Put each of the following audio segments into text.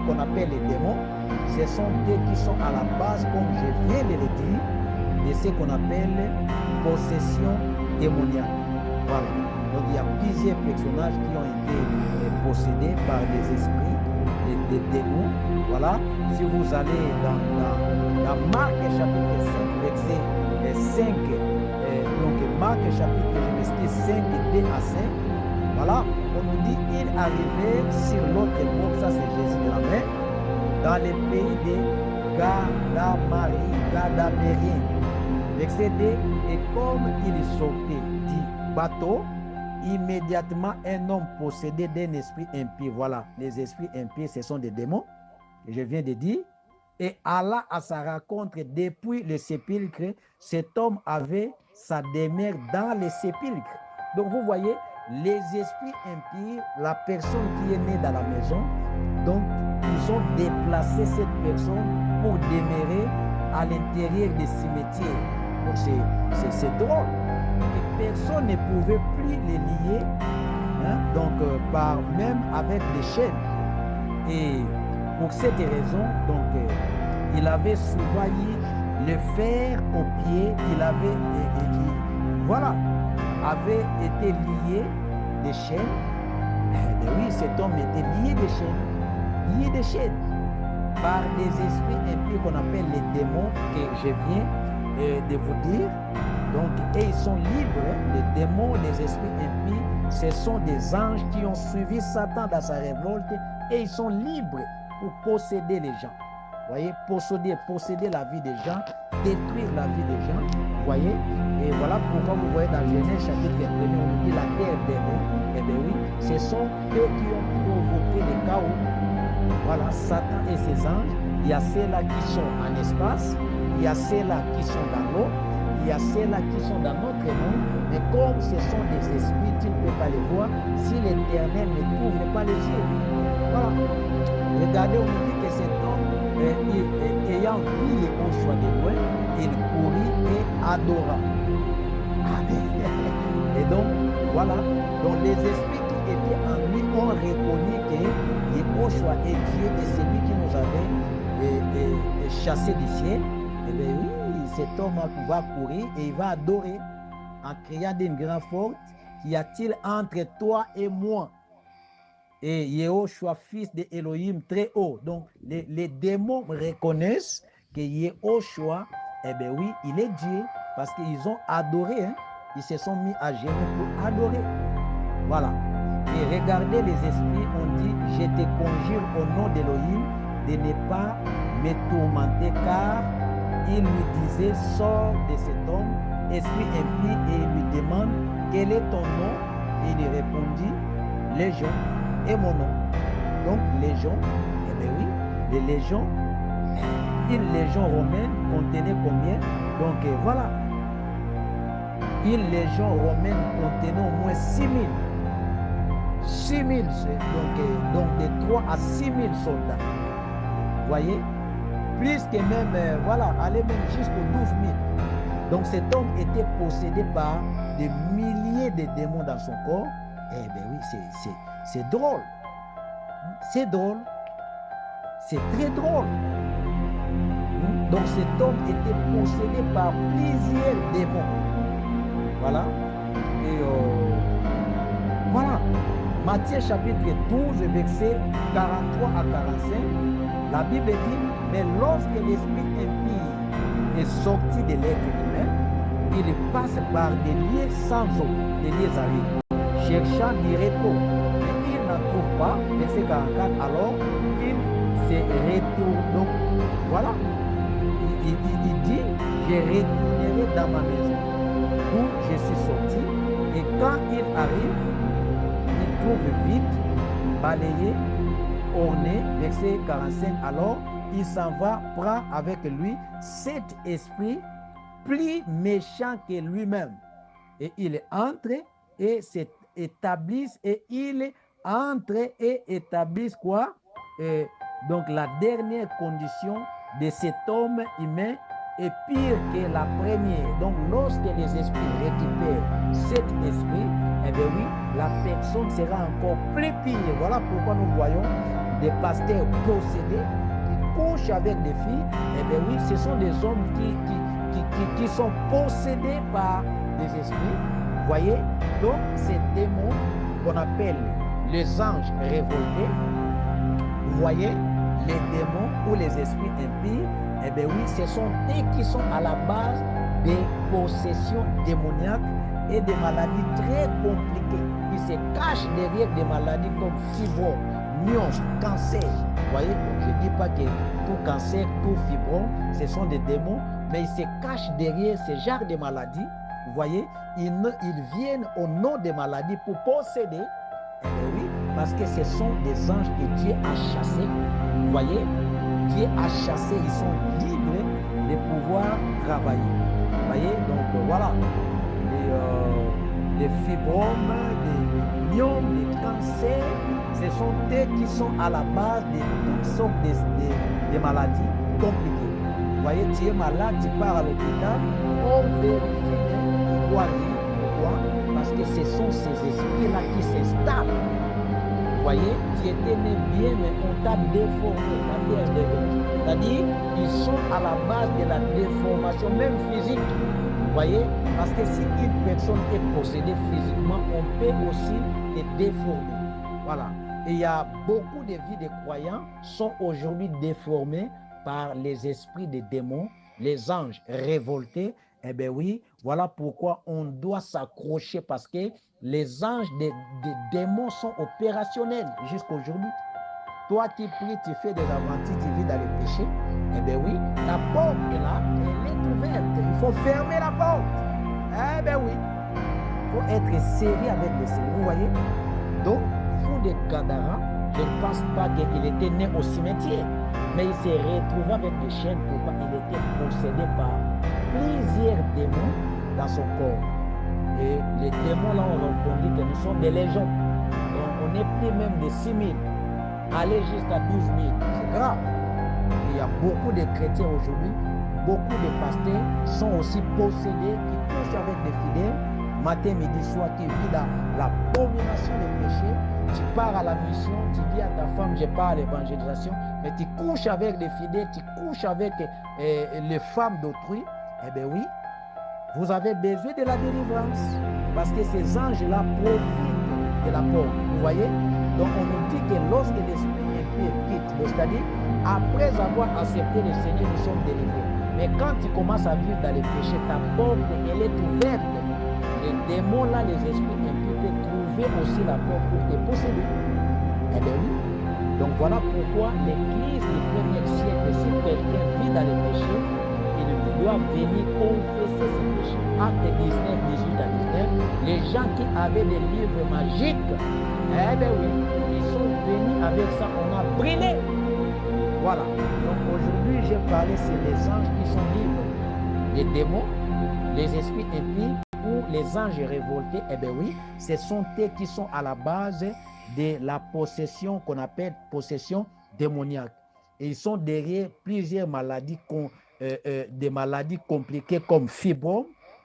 qu'on appelle les démons, ce sont eux qui sont à la base, comme je viens de le dire, de ce qu'on appelle possession démoniaque. Voilà. Donc il y a plusieurs personnages qui ont été possédés par des esprits, des démons. Voilà. Si vous allez dans Marc chapitre 5, verset 5, donc Marc chapitre 5, 2 à 5, voilà, on nous dit il arrivait sur l'autre bord, ça c'est Jésus de la mer, dans le pays de Gadamérien. Verset 2, et comme il sortait du bateau, immédiatement un homme possédé d'un esprit impie. Voilà, les esprits impies, ce sont des démons, je viens de dire, et alla à sa rencontre depuis le sépulcre. Cet homme avait sa demeure dans le sépulcre. Donc vous voyez, les esprits impies, la personne qui est née dans la maison, donc ils ont déplacé cette personne pour demeurer à l'intérieur des cimetières. Donc c'est drôle. Et personne ne pouvait plus les lier, hein, donc par même avec des chaînes. Et pour cette raison, donc il avait souvent le fer au pied, il avait voilà, avait été lié des chaînes. Et oui, cet homme était lié des chaînes par des esprits impies qu'on appelle les démons, que je viens de vous dire. Donc, et ils sont libres, les démons, les esprits impies, ce sont des anges qui ont suivi Satan dans sa révolte et ils sont libres pour posséder les gens. Vous voyez, posséder la vie des gens, détruire la vie des gens. Vous voyez, et voilà pourquoi vous voyez dans Genèse chapitre 1, on nous dit la terre des démons. Eh bien oui, ce sont eux qui ont provoqué le chaos. Voilà, Satan et ses anges. Il y a ceux-là qui sont en espace, il y a ceux-là qui sont dans l'eau, il y a ceux-là qui sont dans notre monde. Mais comme ce sont des esprits, tu ne peux pas les voir si l'Éternel ne t'ouvre pas les yeux. Voilà. Regardez, on nous dit que cet homme, ayant vu les Yoshua de loin, il courut et adora. Amen. Et donc, voilà. Donc, les esprits qui étaient en lui ont reconnu que Yoshua est Dieu et c'est lui qui nous avait chassés du ciel. Et bien oui, cet homme va courir et il va adorer en criant d'une grande forte, qu'y a-t-il entre toi et moi? Et Yehoshua, fils de Elohim, très haut. Donc, les démons reconnaissent que Yehoshua, eh bien oui, il est Dieu, parce qu'ils ont adoré, hein. Ils se sont mis à genoux pour adorer. Voilà. Et regardez les esprits, on dit, je te conjure au nom d'Elohim de ne pas me tourmenter, car il lui disait, sors de cet homme, esprit impie, et il lui demande, quel est ton nom? Et il lui répondit, Légion est mon nom. Donc, Légion, eh bien oui, les légions, une légion romaine contenait combien? Donc, voilà. Une légion romaine contenait au moins 6 000. 6 000, donc de 3 à 6 000 soldats. Vous voyez? Plus que même, voilà, aller même jusqu'aux 12 000. Donc cet homme était possédé par des milliers de démons dans son corps. Eh bien oui, c'est drôle. C'est drôle. C'est très drôle. Donc cet homme était possédé par plusieurs démons. Voilà. Et voilà. Matthieu chapitre 12, verset 43 à 45. La Bible dit, mais lorsque l'esprit impie est sorti de l'être humain, il passe par des lieux sans eau, des lieux arides, cherchant du repos. Mais il n'en trouve pas, verset 44, alors il se retourne. Donc, voilà. Il dit, je retournerai dans ma maison, où je suis sorti, et quand il arrive, il trouve vite, balayé, orné, verset 45, alors il s'en va, prend avec lui cet esprit plus méchant que lui-même. Et il entre et s'établisse, et il entre et établisse quoi? Donc la dernière condition de cet homme humain est pire que la première. Donc lorsque les esprits récupèrent cet esprit, eh bien oui, la personne sera encore plus pire. Voilà pourquoi nous voyons des pasteurs possédés qui couchent avec des filles, eh bien oui, ce sont des hommes qui sont possédés par des esprits. Vous voyez? Donc, ces démons qu'on appelle les anges révoltés, vous voyez, les démons ou les esprits impies, eh bien oui, ce sont eux qui sont à la base des possessions démoniaques et des maladies très compliquées qui se cachent derrière des maladies comme fibrome, myome, cancer. Vous voyez, je ne dis pas que tout cancer, tout fibrome, ce sont des démons, mais ils se cachent derrière ce genre de maladies. Vous voyez, ils viennent au nom des maladies pour posséder. Eh bien oui, parce que ce sont des anges que Dieu a chassés. Vous voyez, Dieu a chassé, ils sont libres de pouvoir travailler. Vous voyez, donc voilà, les fibromes, les myomes, les cancers, ce sont eux qui sont à la base de toutes sortes de maladies compliquées. Vous voyez, tu es malade, tu pars à l'hôpital, on vérifie, tu dois dire pourquoi, parce que ce sont ces esprits-là qui s'installent. Vous voyez, tu étais né bien, mais on t'a déformé. C'est-à-dire, ils sont à la base de la déformation, même physique. Vous voyez, parce que si une personne est possédée physiquement, on peut aussi les déformer. Voilà. Et il y a beaucoup de vies de croyants sont aujourd'hui déformées par les esprits des démons, les anges révoltés. Eh bien oui, voilà pourquoi on doit s'accrocher, parce que les anges des démons sont opérationnels jusqu'à aujourd'hui. Toi qui pries, tu fais des aventures, tu vis dans le péché. Eh bien oui, la porte est là, elle est ouverte. Il faut fermer la porte. Eh bien oui, il faut être sérieux avec le Seigneur. Vous voyez? Donc, fou de Gadara, je ne pense pas qu'il était né au cimetière, mais il s'est retrouvé avec des chaînes. Pourquoi? Il était possédé par plusieurs démons dans son corps. Et les démons là ont répondu que nous sommes des légions. Donc on n'est plus même de 6 000. Aller jusqu'à 12 000, c'est grave. Il y a beaucoup de chrétiens aujourd'hui, beaucoup de pasteurs sont aussi possédés, qui couchent avec des fidèles, matin, midi, soir, qui vivent l'abomination des péchés. Tu pars à la mission, tu dis à ta femme, je pars à l'évangélisation, mais tu couches avec les fidèles, tu couches avec les femmes d'autrui. Eh bien oui, vous avez besoin de la délivrance, parce que ces anges-là profitent de la porte. Vous voyez? Donc on nous dit que lorsque l'esprit impie quitte, c'est-à-dire après avoir accepté le Seigneur, nous sommes délivrés. Mais quand tu commences à vivre dans les péchés, ta porte, elle est ouverte. Les démons là, les esprits impies peuvent trouver aussi la porte pour te posséder. Eh bien oui. Donc voilà pourquoi l'Église du 1er siècle, si quelqu'un vit dans les péchés, il doit venir confesser ses péchés. Acte 19, 18 à 19, les gens qui avaient des livres magiques, eh bien oui, ils sont venus avec ça, on a brûlé. Voilà. Donc aujourd'hui, j'ai parlé, c'est les anges qui sont libres. Les démons, les esprits impies ou les anges révoltés, eh bien oui, ce sont eux qui sont à la base de la possession qu'on appelle possession démoniaque. Et ils sont derrière plusieurs maladies, des maladies compliquées comme fibrome,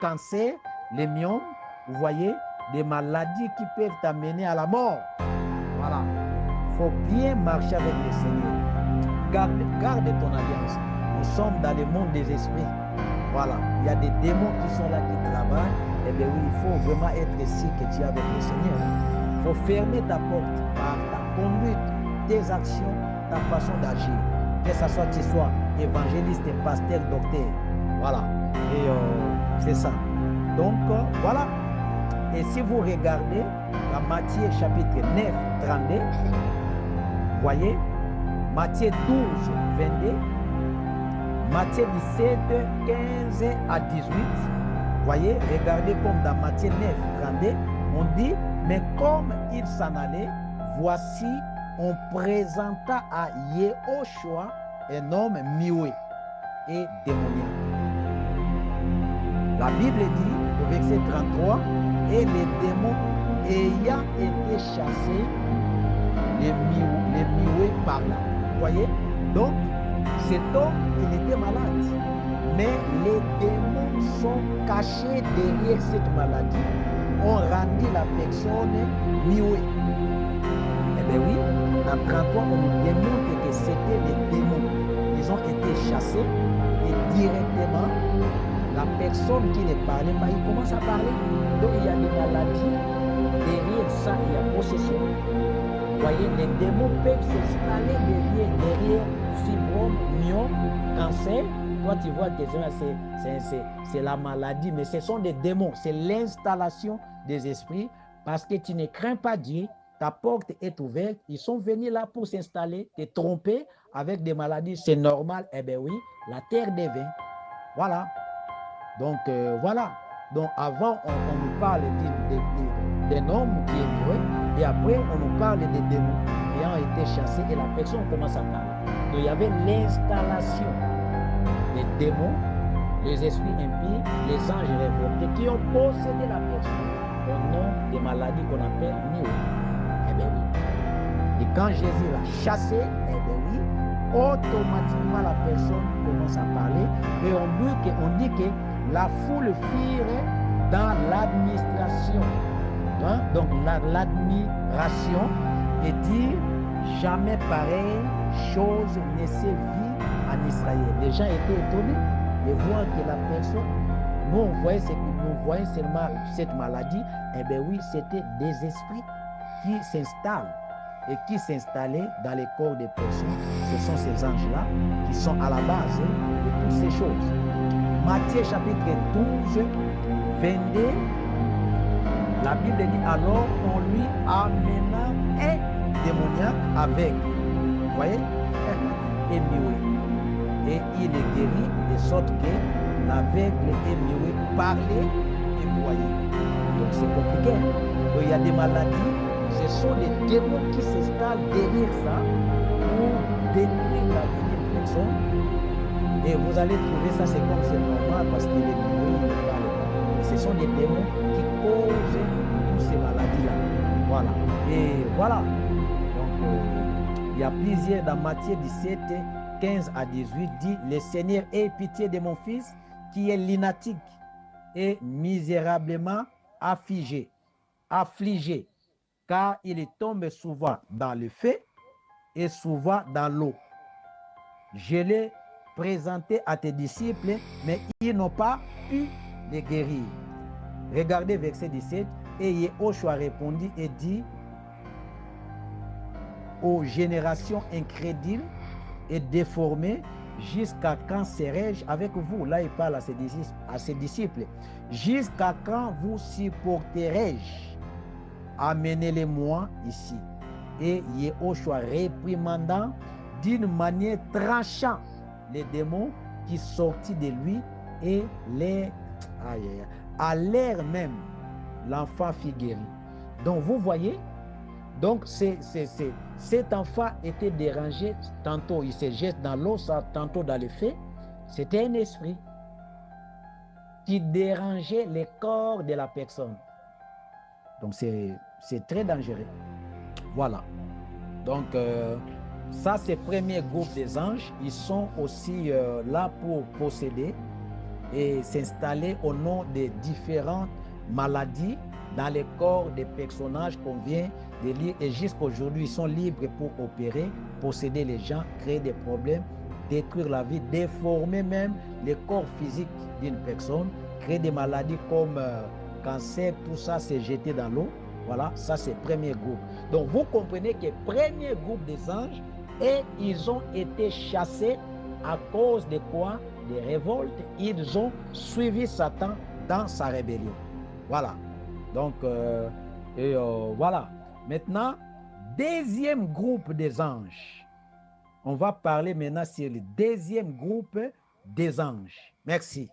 cancer, les myomes, vous voyez, des maladies qui peuvent t'amener à la mort. Voilà. Il faut bien marcher avec le Seigneur. Garde ton alliance. Nous sommes dans le monde des esprits. Voilà. Il y a des démons qui sont là, qui travaillent. Eh bien oui, il faut vraiment être sûr que tu es avec le Seigneur. Il faut fermer ta porte par ta conduite, tes actions, ta façon d'agir. Que ce soit tu sois évangéliste, pasteur, docteur. Voilà. Et c'est ça. Donc, voilà. Et si vous regardez dans Matthieu chapitre 9, 32, voyez, Matthieu 12, 22, Matthieu 17, 15 à 18, voyez, regardez comme dans Matthieu 9, 32, on dit, mais comme il s'en allait, voici, on présenta à Yehoshua un homme muet et démoniaque. La Bible dit, au verset 33, et les démons ayant été chassés, les muets par là. Vous voyez? Donc, cet homme, il était malade. Mais les démons sont cachés derrière cette maladie, ont rendu la personne muet. Eh bien oui, dans 33, on nous démontre que c'était les démons. Ils ont été chassés et directement, la personne qui ne parlait pas, il commence à parler. Donc il y a des maladies, derrière ça, il y a possession. Vous voyez, les démons peuvent s'installer derrière fibrome, myome, cancer. Toi, tu vois que c'est la maladie, mais ce sont des démons. C'est l'installation des esprits parce que tu ne crains pas Dieu. Ta porte est ouverte. Ils sont venus là pour s'installer, te tromper avec des maladies. C'est normal. Eh bien oui, la terre devient. Voilà. Donc, voilà. Donc, avant, on nous parle d'un homme qui est muet. Et après, on nous parle des démons ayant été chassés et la personne commence à parler. Donc, il y avait l'installation des démons, les esprits impies, les anges révoltés qui ont possédé la personne au nom des maladies qu'on appelle Nio. Eh bien oui. Et quand Jésus l'a chassé, eh bien oui, automatiquement la personne commence à parler et on dit que la foule firait dans l'administration. Hein? Donc l'admiration et dire jamais pareille chose ne s'est vue en Israël. Les gens étaient étonnés de voir que la personne, nous on voyait seulement cette maladie, eh bien oui, c'était des esprits qui s'installent et qui s'installaient dans les corps des personnes. Ce sont ces anges-là qui sont à la base de toutes ces choses. Matthieu chapitre 12, 22, la Bible dit alors on lui amena un démoniaque avec, vous voyez, et muet. Et il est guéri de sorte que l'aveugle et muet parlait et voyait. Donc c'est compliqué. Donc il y a des maladies, ce sont des démons qui s'installent derrière ça pour détruire la vie d'une personne. Et vous allez trouver ça, c'est comme c'est normal parce qu'il est muet, il ne parle pas. Ce sont des démons qui causent toutes ces maladies-là. Voilà. Et voilà. Donc, il y a plusieurs dans Matthieu 17, 15 à 18, dit « Le Seigneur ait pitié de mon fils qui est lunatique et misérablement affligé, car il tombe souvent dans le feu et souvent dans l'eau. Je l'ai présenté à tes disciples, mais ils n'ont pas pu les guérir. » Regardez verset 17. Et Yehoshua répondit et dit aux générations incrédules et déformées, jusqu'à quand serai-je avec vous? Là, il parle à ses disciples. Jusqu'à quand vous supporterai-je? Amenez-les-moi ici. Et Yehoshua réprimandant d'une manière tranchante les démons qui sortit de lui et à l'air même, l'enfant fut guéri. Donc vous voyez, donc cet enfant était dérangé, tantôt il se jette dans l'eau, tantôt dans le feu. C'était un esprit qui dérangeait les corps de la personne. Donc c'est très dangereux. Voilà. Donc ça, c'est le premier groupe des anges. Ils sont aussi là pour posséder et s'installer au nom des différentes maladies dans les corps des personnages qu'on vient de lire. Et jusqu'à aujourd'hui, ils sont libres pour opérer, posséder les gens, créer des problèmes, détruire la vie, déformer même les corps physiques d'une personne, créer des maladies comme cancer, tout ça, c'est jeté dans l'eau. Voilà, ça c'est le premier groupe. Donc vous comprenez que le premier groupe des anges, et ils ont été chassés à cause de quoi? Des révoltes. Ils ont suivi Satan dans sa rébellion. Voilà. Donc, voilà. Maintenant, deuxième groupe des anges. On va parler maintenant sur le deuxième groupe des anges. Merci.